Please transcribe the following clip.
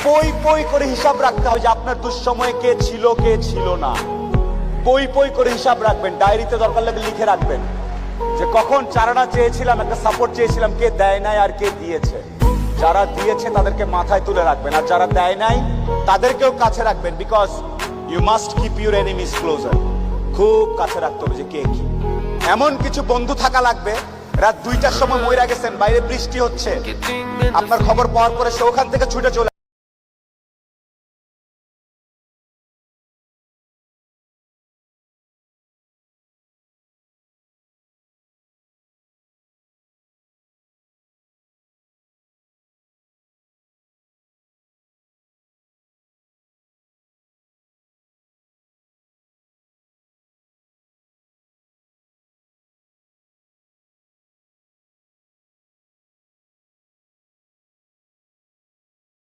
পই পই করে হিসাব রাখতে হবে যে আপনার দুঃসময়ে কে ছিল না। পই পই করে হিসাব রাখবেন, ডায়েরিতে দরকার লাগে লিখে রাখবেন যে কখন চারানা চেয়েছিলাম, একটা সাপোর্ট চেয়েছিলাম, কে দেয় নাই আর কে দিয়েছে। যারা দিয়েছে তাদেরকে মাথায় তুলে রাখবেন, আর যারা দেয় নাই তাদেরকেও কাছে রাখবেন। Because you must keep your enemies closer. খুব কাছে রাখতে হবে যে কে কি। এমন কিছু বন্ধু থাকা লাগবে, রাত 2টার সময় মইরা গেছেন, বাইরে বৃষ্টি হচ্ছে, আপনার খবর পাওয়ার পরে সে ওখান থেকে ছুটে চলে